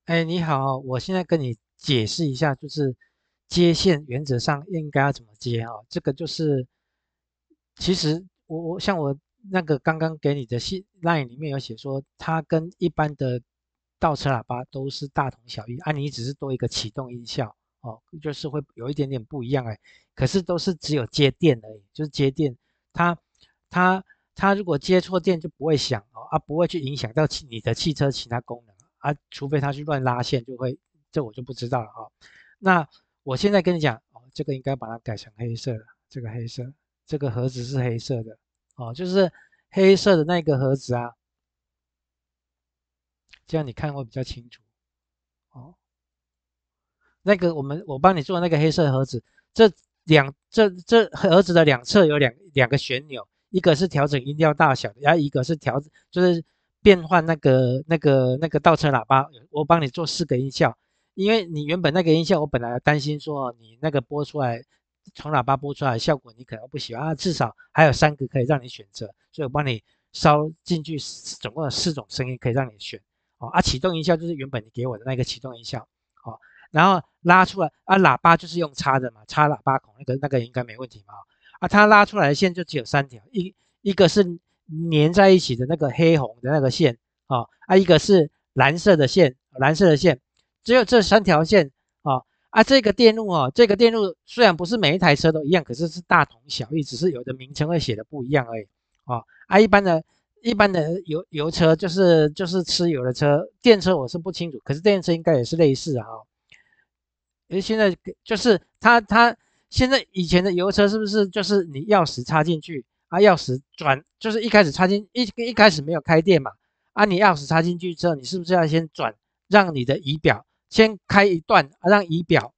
哎，你好，我现在跟你解释一下，就是接线原则上应该要怎么接啊？这个就是，其实我像我那个刚刚给你的信 line 里面有写说，它跟一般的倒车喇叭都是大同小异，啊，你只是多一个启动音效哦，就是会有一点点不一样哎，可是都是只有接电而已，就是接电，它它它如果接错电就不会响哦，啊，不会去影响到你的汽车其他功能。啊，除非他去乱拉线，就会，这我就不知道了啊、哦。那我现在跟你讲，哦，这个应该把它改成黑色的，这个黑色，这个盒子是黑色的，哦，就是黑色的那个盒子啊，这样你看会比较清楚，哦。那个我帮你做那个黑色盒子，这盒子的两侧有两个旋钮，一个是调整音调大小的，然后一个是就是变换那个倒车喇叭，我帮你做4个音效，因为你原本那个音效我本来担心说你那个播出来从喇叭播出来的效果你可能不喜欢啊，至少还有3个可以让你选择，所以我帮你烧进去总共有4种声音可以让你选，哦啊，启动音效就是原本你给我的那个启动音效，哦。然后拉出来啊，喇叭就是用插的嘛，插喇叭孔那个应该没问题嘛。啊，它拉出来的线就只有3条，一个是粘在一起的那个黑红的那个线啊，一个是蓝色的线，蓝色的线，只有这3条线啊。这个电路虽然不是每一台车都一样，可是是大同小异，只是有的名称会写的不一样而已啊。一般的油车就是吃油的车，电车我是不清楚，可是电车应该也是类似啊。因为现在就是它现在以前的油车是不是就是你钥匙插进去啊，钥匙转就是一开始插进一开始没有开电嘛啊，你钥匙插进去之后，你是不是要先转，让你的仪表先开一段啊，让仪表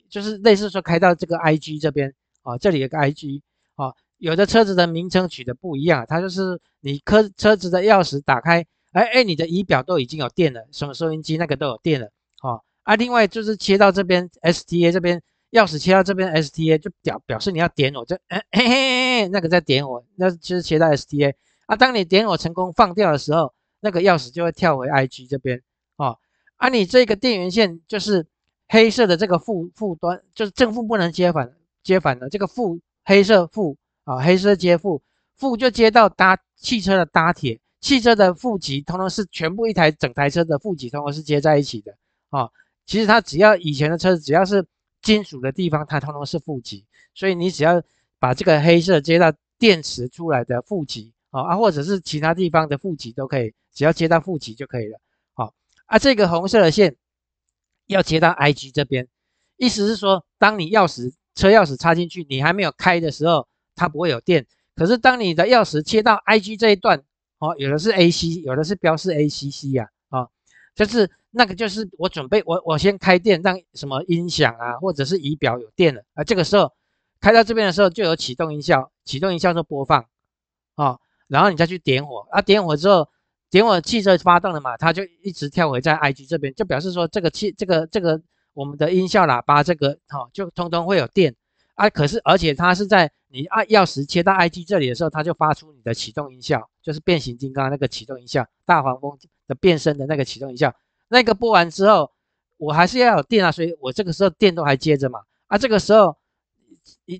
就是类似说开到这个 IG 这边啊，这里有个 IG 啊，有的车子的名称取的不一样，它就是你车子的钥匙打开，哎，你的仪表都已经有电了，什么收音机那个都有电了啊。另外就是切到这边 STA 这边钥匙切到这边 STA 就表示你要点火，嘿嘿那个在点火，那就是切到 STA 啊。当你点火成功放掉的时候，那个钥匙就会跳回 IG 这边啊。你这个电源线就是黑色的这个负端，就是正负不能接反的这个黑色负啊，黑色接负就接到汽车的搭铁，汽车的负极通通是全部整台车的负极通通是接在一起的啊。其实它只要以前的车子只要是金属的地方，它通通是负极，所以你只要把这个黑色接到电池出来的负极或者是其他地方的负极都可以，只要接到负极就可以了这个红色的线要接到 IG 这边，意思是说，当你车钥匙插进去，你还没有开的时候，它不会有电。可是当你的钥匙切到 IG 这一段，有的是 AC，有的是标示 ACC 就是那个就是我准备我先开电，让什么音响啊，或者是仪表有电了这个时候开到这边的时候就有启动音效，启动音效就播放然后你再去点火点火之后，点火汽车发动了嘛，它就一直跳回在 IG 这边，就表示说这个我们的音效喇叭就通通会有电可是而且它是在你钥匙切到 IG 这里的时候，它就发出你的启动音效，就是变形金刚那个启动音效，大黄蜂的变身的那个启动音效，那个播完之后，我还是要有电所以我这个时候电都还接着嘛这个时候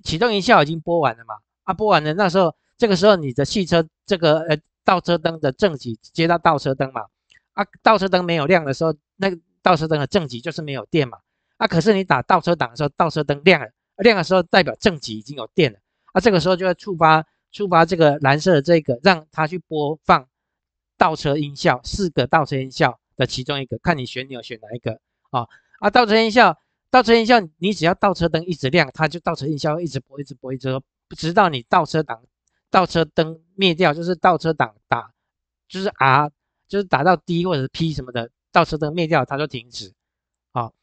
启动音效已经播完了嘛播完了，那时候这个时候你的汽车这个倒车灯的正极接到倒车灯嘛倒车灯没有亮的时候，那个倒车灯的正极就是没有电嘛可是你打倒车档的时候，倒车灯亮了，亮的时候代表正极已经有电了这个时候就会触发这个蓝色的这个，让它去播放倒车音效4个倒车音效的其中一个，看你选哪一个倒车音效。倒车音效，你只要倒车灯一直亮，它就倒车音效一直播，一直播，一直播，直到你倒车灯灭掉，就是倒车档就是 R，就是打到 D 或者是 P 什么的，倒车灯灭掉，它就停止。好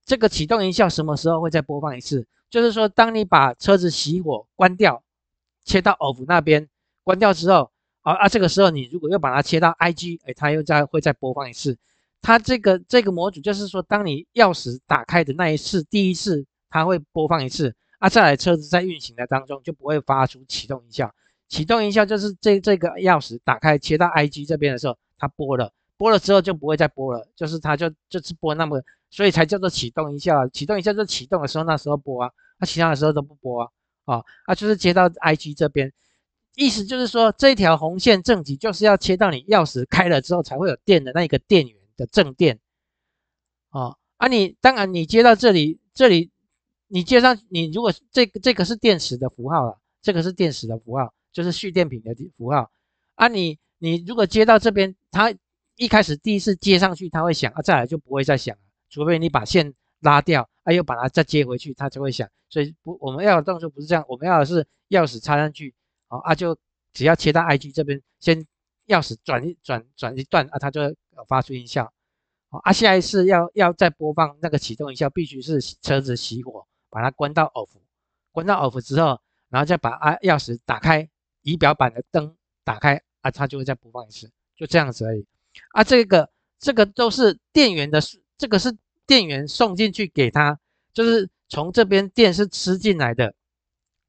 这个启动音效什么时候会再播放一次？就是说，当你把车子熄火关掉，切到 off 那边关掉之后，这个时候你如果又把它切到 IG，它又会再播放一次。它这个模组就是说，当你钥匙打开的那一次，第一次它会播放一次再来车子在运行的当中就不会发出启动音效。启动音效就是这个钥匙打开切到 IG 这边的时候，它播了，拨了之后就不会再拨了，就是它就是拨那么，所以才叫做启动一下，启动一下就启动的时候那时候拨啊，其他的时候都不拨啊，就是接到 IG 这边，意思就是说这一条红线正极就是要切到你钥匙开了之后才会有电的那个电源的正电，你当然你接到这里你接上你如果这个是电池的符号了，这个是电池的符号，就是蓄电瓶的符号你如果接到这边，它一开始第一次接上去它会响再来就不会再响了，除非你把线拉掉又把它再接回去它才会响，所以我们要的动作不是这样，我们要的是钥匙插上去就只要切到 IG 这边，先钥匙转一段它就会发出音效。下一次要再播放那个启动音效，必须是车子熄火，把它关到 off， 关到 off 之后，然后再把钥匙打开，仪表板的灯打开它就会再播放一次，就这样子而已。这个都是电源的，这个是电源送进去给它，就是从这边电是吃进来的，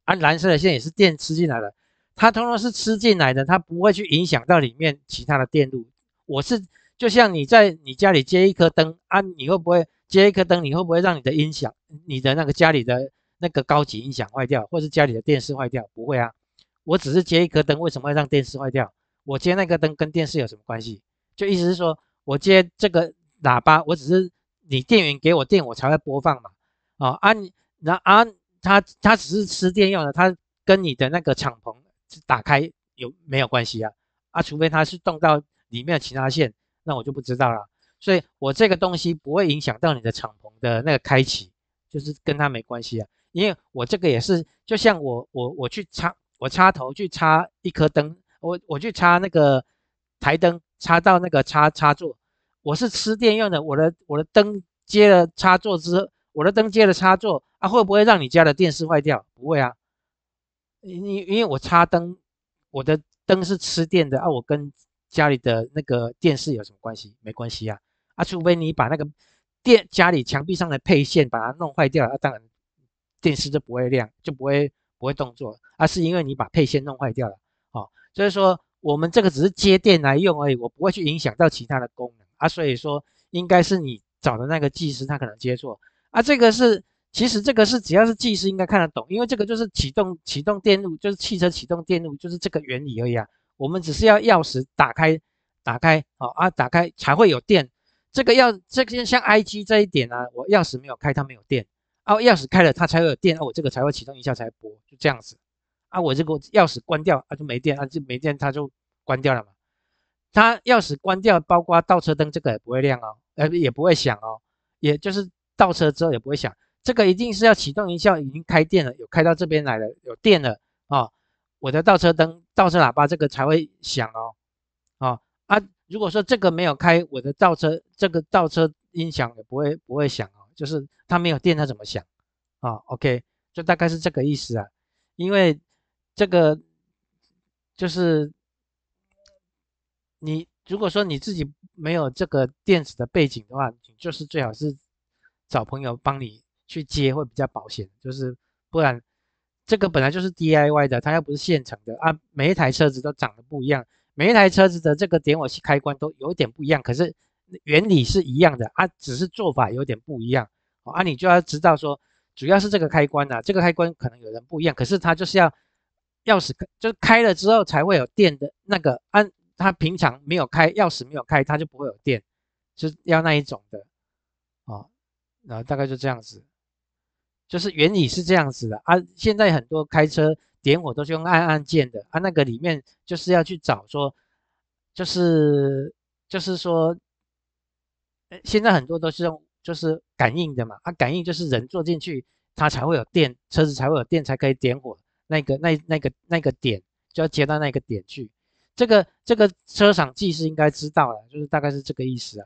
蓝色的线也是电吃进来的，它通通是吃进来的，它不会去影响到里面其他的电路。就像你在你家里接一颗灯你会不会接一颗灯？你会不会让你的音响、你的那个家里的那个高级音响坏掉，或是家里的电视坏掉？不会啊，我只是接一颗灯，为什么会让电视坏掉？我接那个灯跟电视有什么关系？就意思是说我接这个喇叭，我只是你电源给我电，我才会播放嘛。它只是吃电用的，它跟你的那个敞篷打开没有关系啊？除非它是动到里面的其他线，那我就不知道了。所以我这个东西不会影响到你的敞篷的那个开启，就是跟它没关系啊。因为我这个也是，就像我去插头去插一颗灯，我去插那个台灯，插到那个插座，我是吃电用的。我的灯接了插座之后，我的灯接了插座会不会让你家的电视坏掉？不会啊，因为我插灯，我的灯是吃电的我跟家里的那个电视有什么关系？没关系啊。除非你把那个家里墙壁上的配线把它弄坏掉了当然电视就不会亮，就不会动作是因为你把配线弄坏掉了所以说我们这个只是接电来用而已，我不会去影响到其他的功能所以说应该是你找的那个技师他可能接错这个是。其实这个是只要是技师应该看得懂，因为这个就是启动电路，就是汽车启动电路，就是这个原理而已我们只是要钥匙打开打开才会有电。这个像 IG 这一点我钥匙没有开它没有电钥匙开了它才会有电我这个才会启动一下才播，就这样子我这个钥匙关掉就没电就没电它就关掉了嘛。它钥匙关掉，包括倒车灯这个也不会亮也不会响也就是倒车之后也不会响。这个一定是要启动一下，已经开电了，有开到这边来了，有电了我的倒车灯、倒车喇叭这个才会响如果说这个没有开，我的这个倒车音响也不会响就是它没有电，它怎么响？OK，就大概是这个意思因为这个就是你如果说你自己没有这个电子的背景的话，你就是最好是找朋友帮你去接会比较保险，就是不然这个本来就是 DIY 的，它又不是现成的每一台车子都长得不一样，每一台车子的这个点火器开关都有一点不一样，可是原理是一样的只是做法有点不一样你就要知道说，主要是这个开关这个开关可能有人不一样，可是它就是要钥匙就是开了之后才会有电的那个它平常没有开，钥匙没有开，它就不会有电，就是要那一种的然后大概就这样子，就是原理是这样子的现在很多开车点火都是用按键的那个里面就是要去找说，就是说，现在很多都是用就是感应的嘛感应就是人坐进去，它才会有电，车子才会有电才可以点火，那个点就要接到那个点去。这个车厂技师应该知道了，就是大概是这个意思